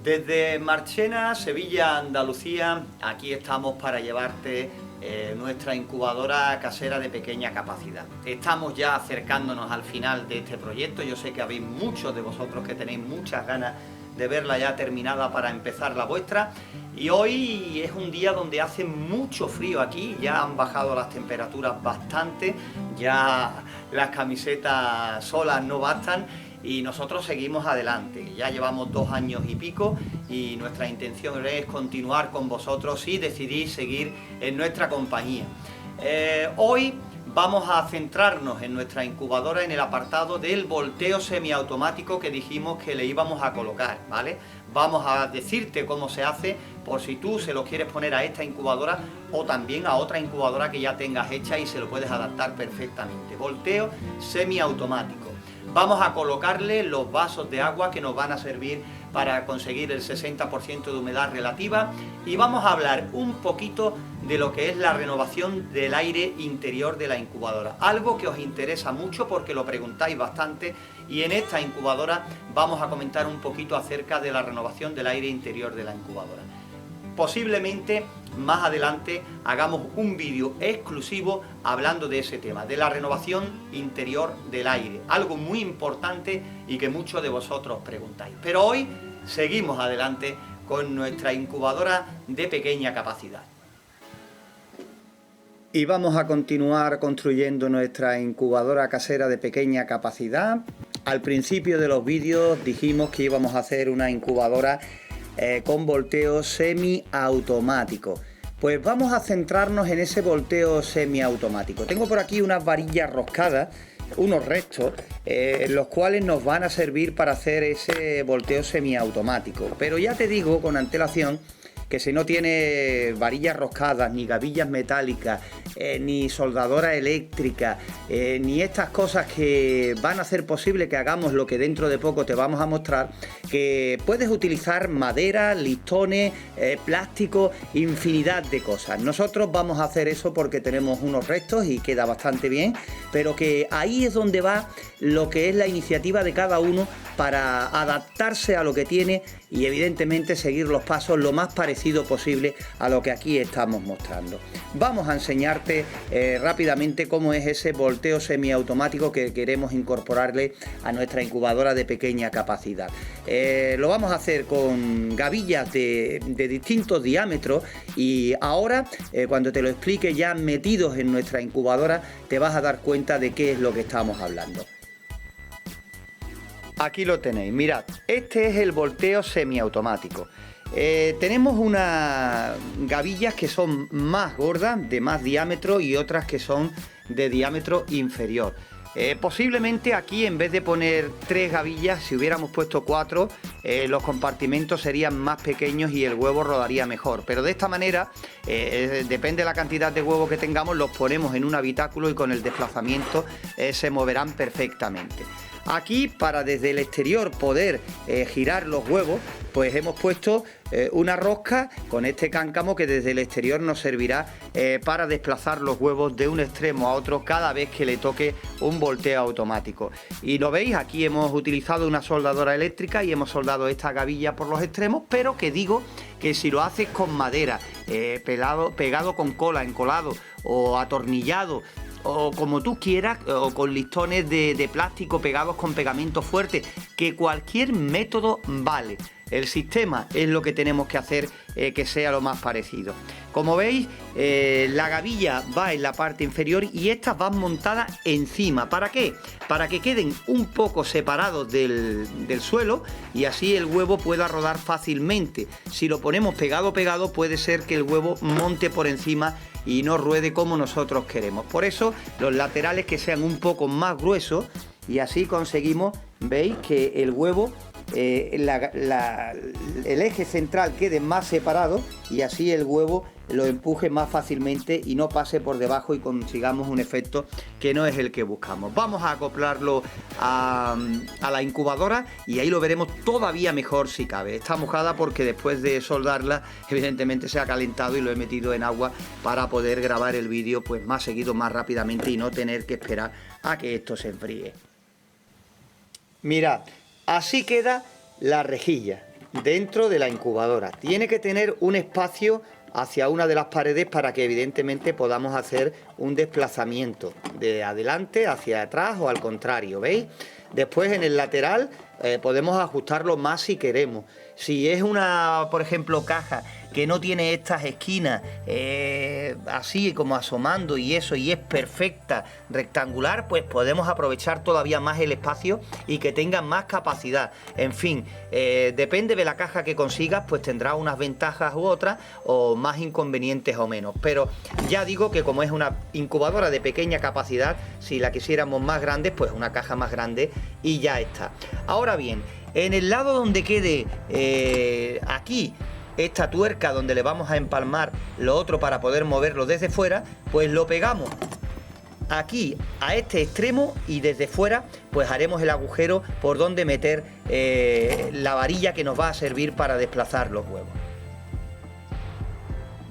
Desde Marchena, Sevilla, Andalucía, aquí estamos para llevarte nuestra incubadora casera de pequeña capacidad. Estamos ya acercándonos al final de este proyecto. Yo sé que habéis muchos de vosotros que tenéis muchas ganas de verla ya terminada para empezar la vuestra. Y hoy es un día donde hace mucho frío aquí, ya han bajado las temperaturas bastante, ya las camisetas solas no bastan. Y nosotros seguimos adelante, ya llevamos 2 años y pico y nuestra intención es continuar con vosotros si decidís seguir en nuestra compañía. Hoy vamos a centrarnos en nuestra incubadora en el apartado del volteo semiautomático que dijimos que le íbamos a colocar, ¿vale? Vamos a decirte cómo se hace por si tú se lo quieres poner a esta incubadora o también a otra incubadora que ya tengas hecha y se lo puedes adaptar perfectamente. Volteo semiautomático. Vamos a colocarle los vasos de agua que nos van a servir para conseguir el 60% de humedad relativa y vamos a hablar un poquito de lo que es la renovación del aire interior de la incubadora. Algo que os interesa mucho porque lo preguntáis bastante y en esta incubadora vamos a comentar un poquito acerca de la renovación del aire interior de la incubadora. Posiblemente más adelante hagamos un vídeo exclusivo hablando de ese tema, de la renovación interior del aire, algo muy importante y que muchos de vosotros preguntáis. Pero hoy seguimos adelante con nuestra incubadora de pequeña capacidad. Y vamos a continuar construyendo nuestra incubadora casera de pequeña capacidad. Al principio de los vídeos dijimos que íbamos a hacer una incubadora con volteo semiautomático. Pues vamos a centrarnos en ese volteo semiautomático. Tengo por aquí unas varillas roscadas, unos restos, los cuales nos van a servir para hacer ese volteo semiautomático. Pero ya te digo con antelación que si no tiene varillas roscadas, ni gavillas metálicas, ni soldadora eléctrica, ni estas cosas que van a hacer posible que hagamos lo que dentro de poco te vamos a mostrar, que puedes utilizar madera, listones, plástico, infinidad de cosas. Nosotros vamos a hacer eso porque tenemos unos restos y queda bastante bien, pero que ahí es donde va lo que es la iniciativa de cada uno para adaptarse a lo que tiene y evidentemente seguir los pasos lo más parecido posible a lo que aquí estamos mostrando. Vamos a enseñarte rápidamente cómo es ese volteo semiautomático que queremos incorporarle a nuestra incubadora de pequeña capacidad. Lo vamos a hacer con gavillas de distintos diámetros y ahora cuando te lo explique ya metidos en nuestra incubadora te vas a dar cuenta de qué es lo que estamos hablando. Aquí lo tenéis, mirad, este es el volteo semiautomático. Tenemos unas gavillas que son más gordas, de más diámetro y otras que son de diámetro inferior. Posiblemente aquí en vez de poner 3 gavillas, si hubiéramos puesto 4, los compartimentos serían más pequeños y el huevo rodaría mejor. Pero de esta manera, depende de la cantidad de huevos que tengamos, los ponemos en un habitáculo y con el desplazamiento se moverán perfectamente. Aquí, para desde el exterior poder girar los huevos, pues hemos puesto una rosca con este cáncamo que desde el exterior nos servirá para desplazar los huevos de un extremo a otro cada vez que le toque un volteo automático. Y lo veis, aquí hemos utilizado una soldadora eléctrica y hemos soldado esta gavilla por los extremos, pero que digo que si lo haces con madera, pegado con cola, encolado o atornillado, o como tú quieras, o con listones de plástico pegados con pegamento fuerte, que cualquier método vale. El sistema es lo que tenemos que hacer que sea lo más parecido. Como veis, la gavilla va en la parte inferior y estas van montadas encima. ¿Para qué? Para que queden un poco separados del suelo y así el huevo pueda rodar fácilmente. Si lo ponemos pegado puede ser que el huevo monte por encima y no ruede como nosotros queremos. Por eso los laterales que sean un poco más gruesos y así conseguimos, veis, que el huevo, el eje central quede más separado y así el huevo lo empuje más fácilmente y no pase por debajo y consigamos un efecto que no es el que buscamos. Vamos a acoplarlo a la incubadora y ahí lo veremos todavía mejor si cabe. Está mojada porque después de soldarla evidentemente se ha calentado y lo he metido en agua para poder grabar el vídeo pues más seguido, más rápidamente y no tener que esperar a que esto se enfríe. Mirad, así queda la rejilla. dentro de la incubadora. Tiene que tener un espacio hacia una de las paredes para que evidentemente podamos hacer un desplazamiento de adelante hacia atrás o al contrario, ¿veis? Después en el lateral podemos ajustarlo más si queremos. Si es una, por ejemplo, caja que no tiene estas esquinas así como asomando y eso, y es perfecta, rectangular, pues podemos aprovechar todavía más el espacio y que tenga más capacidad. En fin, depende de la caja que consigas, pues tendrá unas ventajas u otras, o más inconvenientes o menos. Pero ya digo que como es una incubadora de pequeña capacidad, si la quisiéramos más grande, pues una caja más grande y ya está. Ahora bien, en el lado donde quede aquí esta tuerca donde le vamos a empalmar lo otro para poder moverlo desde fuera, pues lo pegamos aquí a este extremo y desde fuera pues haremos el agujero por donde meter la varilla que nos va a servir para desplazar los huevos.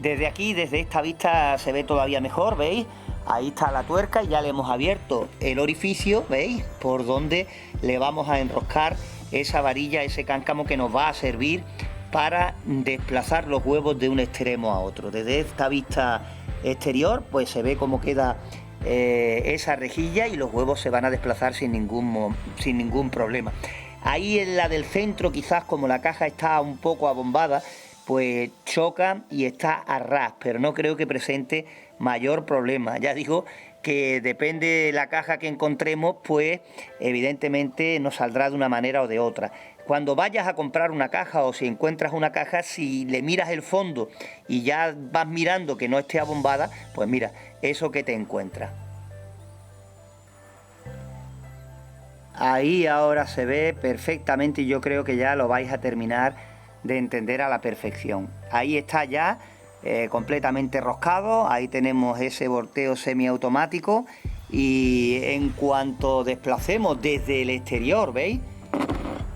Desde aquí, desde esta vista se ve todavía mejor, ¿veis? Ahí está la tuerca y ya le hemos abierto el orificio, ¿veis? Por donde le vamos a enroscar esa varilla, ese cáncamo que nos va a servir para desplazar los huevos de un extremo a otro. Desde esta vista exterior pues se ve cómo queda esa rejilla y los huevos se van a desplazar sin ningún problema. Ahí en la del centro, quizás como la caja está un poco abombada, pues choca y está a ras, pero no creo que presente mayor problema. Ya digo que depende de la caja que encontremos, pues evidentemente nos saldrá de una manera o de otra. Cuando vayas a comprar una caja o si encuentras una caja, si le miras el fondo y ya vas mirando que no esté abombada, pues mira, eso que te encuentras. Ahí ahora se ve perfectamente y yo creo que ya lo vais a terminar de entender a la perfección. Ahí está ya completamente roscado, ahí tenemos ese volteo semiautomático y en cuanto desplacemos desde el exterior, ¿veis?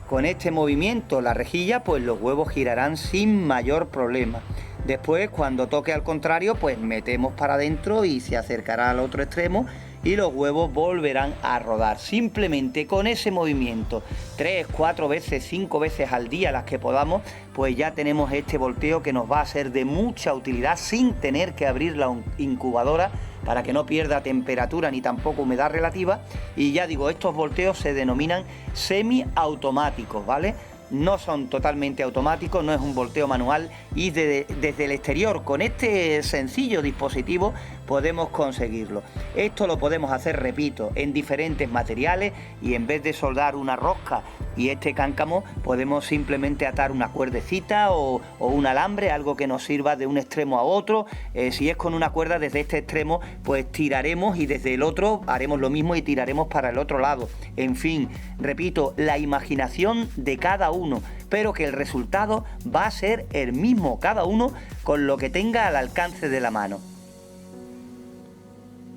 Con este movimiento la rejilla, pues los huevos girarán sin mayor problema. Después, cuando toque al contrario, pues metemos para adentro y se acercará al otro extremo y los huevos volverán a rodar. Simplemente con ese movimiento, 3, 4 veces, 5 veces al día, las que podamos, pues ya tenemos este volteo que nos va a ser de mucha utilidad sin tener que abrir la incubadora para que no pierda temperatura ni tampoco humedad relativa. Y ya digo, estos volteos se denominan semiautomáticos, ¿vale? No son totalmente automáticos, no es un volteo manual y desde el exterior con este sencillo dispositivo podemos conseguirlo. Esto lo podemos hacer, repito, en diferentes materiales y en vez de soldar una rosca y este cáncamo podemos simplemente atar una cuerdecita o un alambre, algo que nos sirva de un extremo a otro. Si es con una cuerda desde este extremo pues tiraremos y desde el otro haremos lo mismo y tiraremos para el otro lado. En fin, repito, la imaginación de cada uno, pero que el resultado va a ser el mismo, cada uno con lo que tenga al alcance de la mano.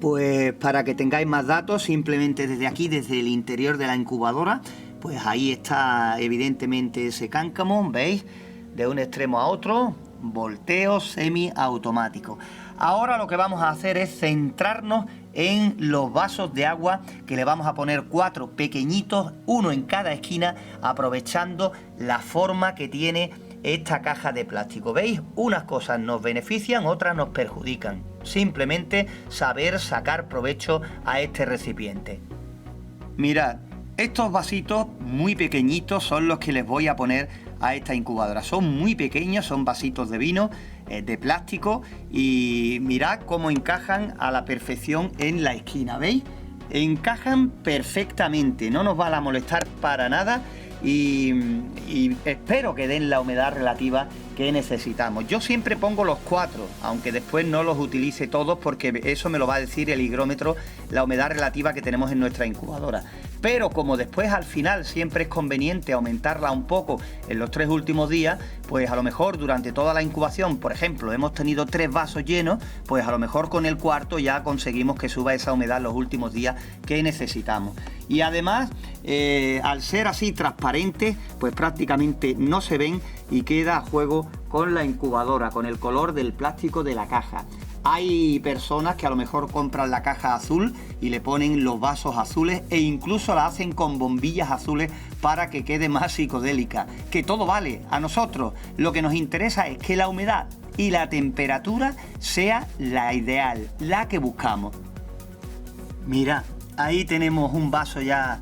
Pues para que tengáis más datos, simplemente desde aquí, desde el interior de la incubadora, pues ahí está evidentemente ese cáncamo, ¿veis? De un extremo a otro, volteo semiautomático. Ahora lo que vamos a hacer es centrarnos en los vasos de agua que le vamos a poner 4 pequeñitos, uno en cada esquina, aprovechando la forma que tiene esta caja de plástico. ¿Veis? Unas cosas nos benefician, otras nos perjudican. Simplemente saber sacar provecho a este recipiente. Mirad, estos vasitos muy pequeñitos son los que les voy a poner a esta incubadora. Son muy pequeños, son vasitos de vino de plástico y mirad cómo encajan a la perfección en la esquina, ¿veis? Encajan perfectamente, no nos van a molestar para nada y espero que den la humedad relativa que necesitamos. Yo siempre pongo los 4, aunque después no los utilice todos porque eso me lo va a decir el higrómetro, la humedad relativa que tenemos en nuestra incubadora. Pero como después al final siempre es conveniente aumentarla un poco en los 3 últimos días, pues a lo mejor durante toda la incubación, por ejemplo, hemos tenido 3 vasos llenos, pues a lo mejor con el cuarto ya conseguimos que suba esa humedad los últimos días que necesitamos. Y además, al ser así transparentes, pues prácticamente no se ven y queda a juego con la incubadora, con el color del plástico de la caja. Hay personas que a lo mejor compran la caja azul y le ponen los vasos azules e incluso la hacen con bombillas azules para que quede más psicodélica. Que todo vale. A nosotros lo que nos interesa es que la humedad y la temperatura sea la ideal, la que buscamos. Mira, ahí tenemos un vaso ya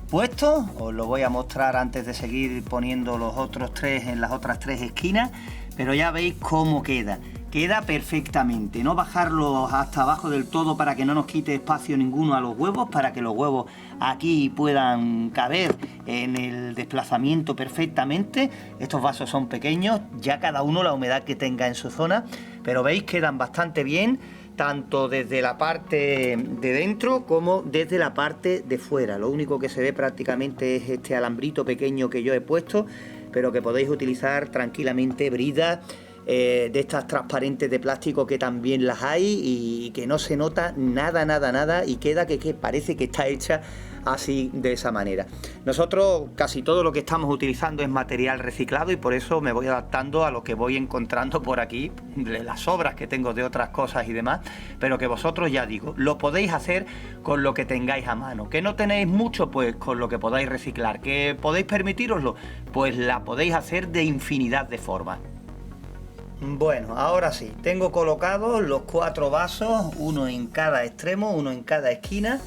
puesto. Os lo voy a mostrar antes de seguir poniendo los otros tres en las otras tres esquinas, pero ya veis cómo queda. Queda perfectamente, no bajarlo hasta abajo del todo para que no nos quite espacio ninguno a los huevos, para que los huevos aquí puedan caber en el desplazamiento perfectamente. Estos vasos son pequeños, ya cada uno la humedad que tenga en su zona, pero veis quedan bastante bien, tanto desde la parte de dentro como desde la parte de fuera. Lo único que se ve prácticamente es este alambrito pequeño que yo he puesto, pero que podéis utilizar tranquilamente bridas de estas transparentes de plástico, que también las hay y que no se nota nada y queda que parece que está hecha así, de esa manera. Nosotros casi todo lo que estamos utilizando es material reciclado y por eso me voy adaptando a lo que voy encontrando por aquí, las sobras que tengo de otras cosas y demás, pero que vosotros, ya digo, lo podéis hacer con lo que tengáis a mano. Que no tenéis mucho, pues con lo que podáis reciclar. Que podéis permitíroslo, pues la podéis hacer de infinidad de formas. Bueno, ahora sí, tengo colocados los 4 vasos, uno en cada extremo, uno en cada esquina,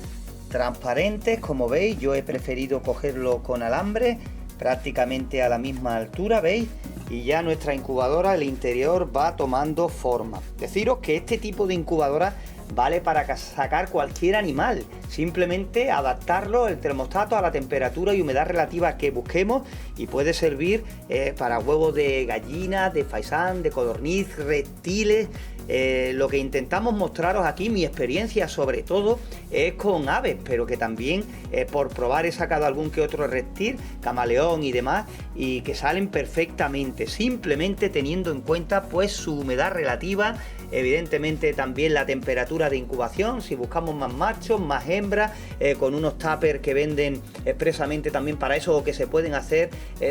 transparentes, como veis. Yo he preferido cogerlo con alambre, prácticamente a la misma altura, ¿veis? Y ya nuestra incubadora, el interior, va tomando forma. Deciros que este tipo de incubadora vale para sacar cualquier animal, simplemente adaptarlo, el termostato, a la temperatura y humedad relativa que busquemos, y puede servir para huevos de gallina, de faisán, de codorniz, reptiles. Lo que intentamos mostraros aquí, mi experiencia sobre todo, es con aves, pero que también por probar he sacado algún que otro reptil, camaleón y demás, y que salen perfectamente, simplemente teniendo en cuenta pues su humedad relativa, evidentemente también la temperatura de incubación, si buscamos más machos, más hembras, con unos tuppers que venden expresamente también para eso, o que se pueden hacer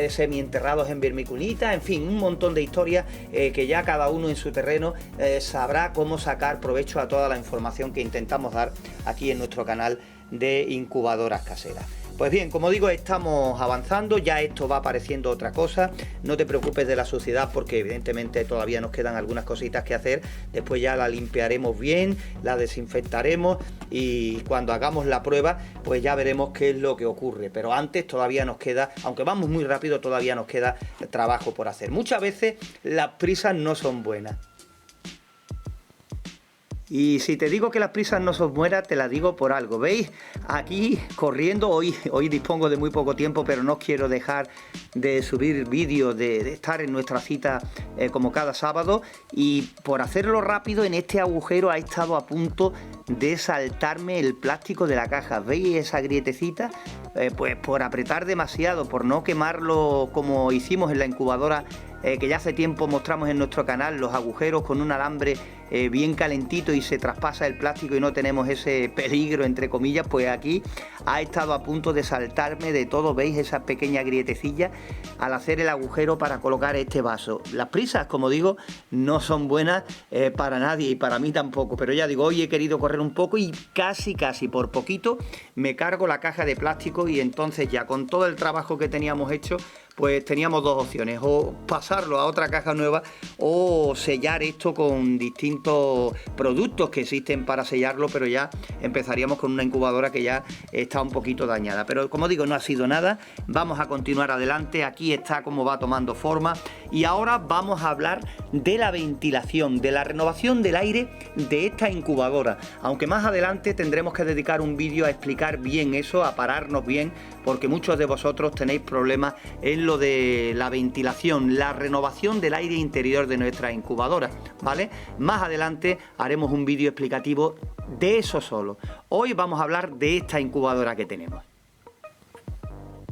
semienterrados en vermiculita, en fin, un montón de historias que ya cada uno en su terreno sabrá cómo sacar provecho a toda la información que intentamos dar aquí en nuestro canal de incubadoras caseras. Pues bien, como digo, estamos avanzando, ya esto va apareciendo otra cosa. No te preocupes de la suciedad, porque evidentemente todavía nos quedan algunas cositas que hacer. Después ya la limpiaremos bien, la desinfectaremos y cuando hagamos la prueba pues ya veremos qué es lo que ocurre. Pero antes todavía nos queda, aunque vamos muy rápido, todavía nos queda trabajo por hacer. Muchas veces las prisas no son buenas. Y si te digo que las prisas no son buenas, te las digo por algo. ¿Veis? Aquí corriendo, hoy dispongo de muy poco tiempo, pero no quiero dejar de subir vídeos, de estar en nuestra cita como cada sábado. Y por hacerlo rápido, en este agujero ha estado a punto de saltarme el plástico de la caja. ¿Veis esa grietecita? Pues por apretar demasiado, por no quemarlo como hicimos en la incubadora, que ya hace tiempo mostramos en nuestro canal, los agujeros con un alambre bien calentito y se traspasa el plástico y no tenemos ese peligro, entre comillas. Pues aquí ha estado a punto de saltarme de todo. ¿Veis esas pequeñas grietecillas al hacer el agujero para colocar este vaso? Las prisas, como digo, no son buenas para nadie y para mí tampoco, pero ya digo, hoy he querido correr un poco y casi por poquito me cargo la caja de plástico, y entonces ya con todo el trabajo que teníamos hecho, pues teníamos dos opciones: o pasarlo a otra caja nueva o sellar esto con distintos productos que existen para sellarlo, pero ya empezaríamos con una incubadora que ya está un poquito dañada. Pero como digo, no ha sido nada, vamos a continuar adelante. Aquí está cómo va tomando forma, y ahora vamos a hablar de la ventilación, de la renovación del aire de esta incubadora, aunque más adelante tendremos que dedicar un vídeo a explicar bien eso, a pararnos bien, porque muchos de vosotros tenéis problemas en lo de la ventilación, la renovación del aire interior de nuestra incubadora, ¿vale? Más adelante haremos un vídeo explicativo de eso solo. Hoy vamos a hablar de esta incubadora que tenemos.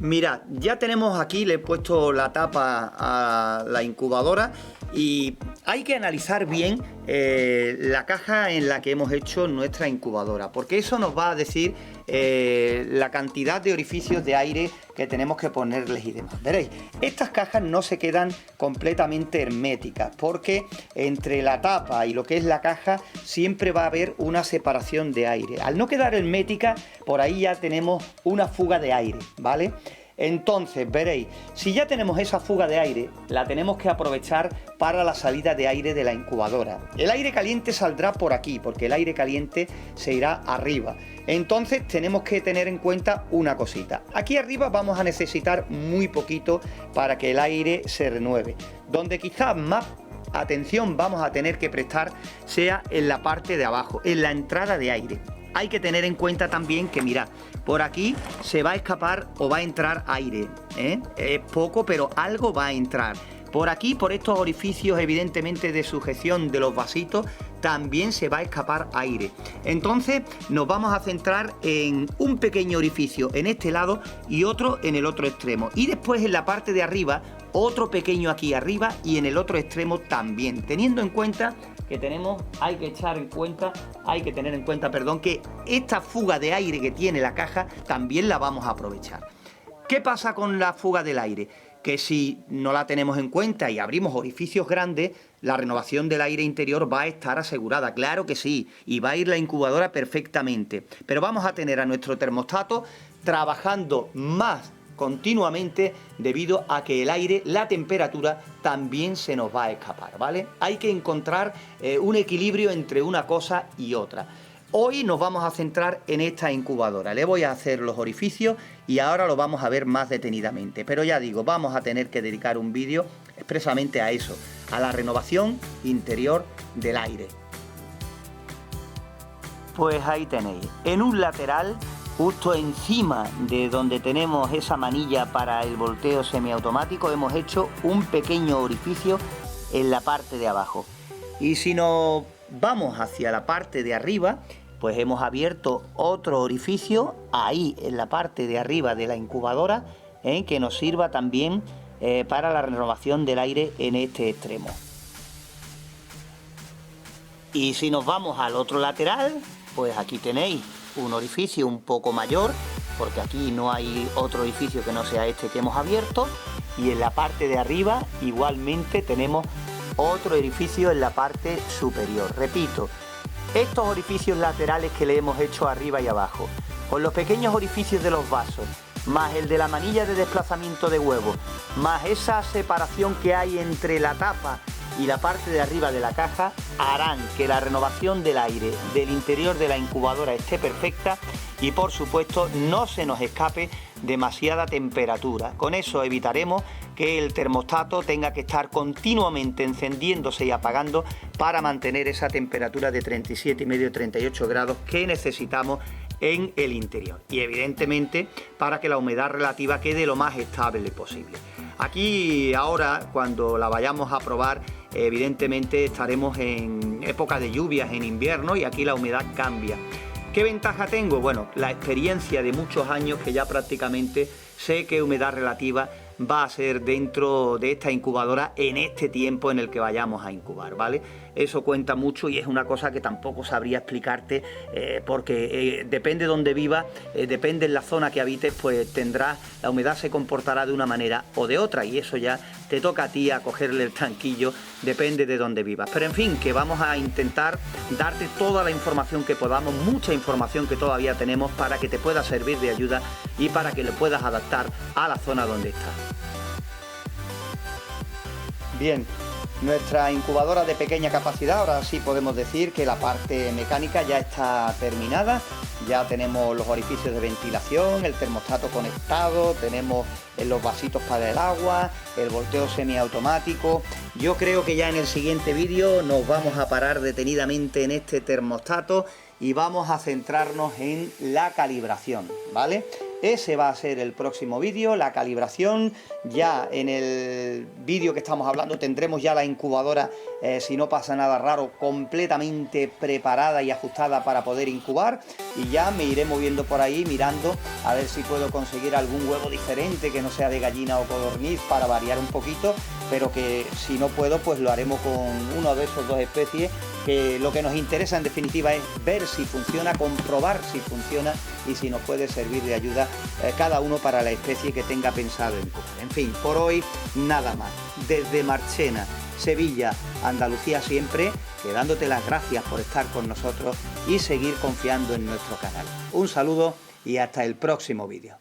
Mirad, ya tenemos aquí, le he puesto la tapa a la incubadora Y hay que analizar bien la caja en la que hemos hecho nuestra incubadora, porque eso nos va a decir la cantidad de orificios de aire que tenemos que ponerles y demás. Veréis, estas cajas no se quedan completamente herméticas, porque entre la tapa y lo que es la caja siempre va a haber una separación de aire. Al no quedar hermética, por ahí ya tenemos una fuga de aire, ¿vale? Entonces, veréis, si ya tenemos esa fuga de aire, la tenemos que aprovechar para la salida de aire de la incubadora. El aire caliente saldrá por aquí, porque el aire caliente se irá arriba. Entonces tenemos que tener en cuenta una cosita. Aquí arriba vamos a necesitar muy poquito para que el aire se renueve. Donde quizás más atención vamos a tener que prestar sea en la parte de abajo, en la entrada de aire. Hay que tener en cuenta también que, mirad, por aquí se va a escapar o va a entrar aire, ¿eh? Es poco, pero algo va a entrar. Por aquí, por estos orificios evidentemente de sujeción de los vasitos, también se va a escapar aire. Entonces nos vamos a centrar en un pequeño orificio en este lado y otro en el otro extremo. Y después en la parte de arriba, otro pequeño aquí arriba y en el otro extremo también. Teniendo en cuenta que hay que tener en cuenta, que esta fuga de aire que tiene la caja también la vamos a aprovechar. ¿Qué pasa con la fuga del aire? Que si no la tenemos en cuenta y abrimos orificios grandes, la renovación del aire interior va a estar asegurada, claro que sí, y va a ir la incubadora perfectamente. Pero vamos a tener a nuestro termostato trabajando más continuamente debido a que el aire, la temperatura también se nos va a escapar, ¿vale? Hay que encontrar un equilibrio entre una cosa y otra. Hoy nos vamos a centrar en esta incubadora. Le voy a hacer los orificios y ahora lo vamos a ver más detenidamente. Pero ya digo, vamos a tener que dedicar un vídeo expresamente a eso, a la renovación interior del aire. Pues ahí tenéis, en un lateral, justo encima de donde tenemos esa manilla para el volteo semiautomático, hemos hecho un pequeño orificio en la parte de abajo. Y si nos vamos hacia la parte de arriba, pues hemos abierto otro orificio ahí en la parte de arriba de la incubadora, que nos sirva también para la renovación del aire en este extremo. Y si nos vamos al otro lateral, pues aquí tenéis un orificio un poco mayor, porque aquí no hay otro orificio que no sea este que hemos abierto, y en la parte de arriba igualmente tenemos otro orificio en la parte superior. Repito, estos orificios laterales que le hemos hecho arriba y abajo, con los pequeños orificios de los vasos, más el de la manilla de desplazamiento de huevo, más esa separación que hay entre la tapa y la parte de arriba de la caja, harán que la renovación del aire del interior de la incubadora esté perfecta y por supuesto no se nos escape demasiada temperatura. Con eso evitaremos que el termostato tenga que estar continuamente encendiéndose y apagando para mantener esa temperatura de 37,5-38 grados que necesitamos en el interior, y evidentemente para que la humedad relativa quede lo más estable posible. Aquí ahora, cuando la vayamos a probar, evidentemente estaremos en época de lluvias, en invierno, y aquí la humedad cambia. ¿Qué ventaja tengo? Bueno, la experiencia de muchos años que ya prácticamente sé que humedad relativa va a ser dentro de esta incubadora en este tiempo en el que vayamos a incubar, ¿vale? Eso cuenta mucho y es una cosa que tampoco sabría explicarte porque depende de donde vivas, depende en la zona que habites, pues la humedad se comportará de una manera o de otra, y eso ya te toca a ti a cogerle el tranquillo, depende de dónde vivas. Pero en fin, que vamos a intentar darte toda la información que podamos, mucha información que todavía tenemos, para que te pueda servir de ayuda y para que lo puedas adaptar a la zona donde estás. Bien, nuestra incubadora de pequeña capacidad, ahora sí podemos decir que la parte mecánica ya está terminada. Ya tenemos los orificios de ventilación, el termostato conectado, tenemos los vasitos para el agua, el volteo semiautomático. Yo creo que ya en el siguiente vídeo nos vamos a parar detenidamente en este termostato y vamos a centrarnos en la calibración, ¿vale? Ese va a ser el próximo vídeo, la calibración. Ya en el vídeo que estamos hablando tendremos ya la incubadora, si no pasa nada raro, completamente preparada y ajustada para poder incubar. Y ya me iré moviendo por ahí mirando a ver si puedo conseguir algún huevo diferente que no sea de gallina o codorniz para variar un poquito. pero que si no puedo, pues lo haremos con uno de esos dos especies, que lo que nos interesa en definitiva es ver si funciona, comprobar si funciona y si nos puede servir de ayuda cada uno para la especie que tenga pensado en coger. En fin, por hoy nada más. Desde Marchena, Sevilla, Andalucía siempre, dándote las gracias por estar con nosotros y seguir confiando en nuestro canal. Un saludo y hasta el próximo vídeo.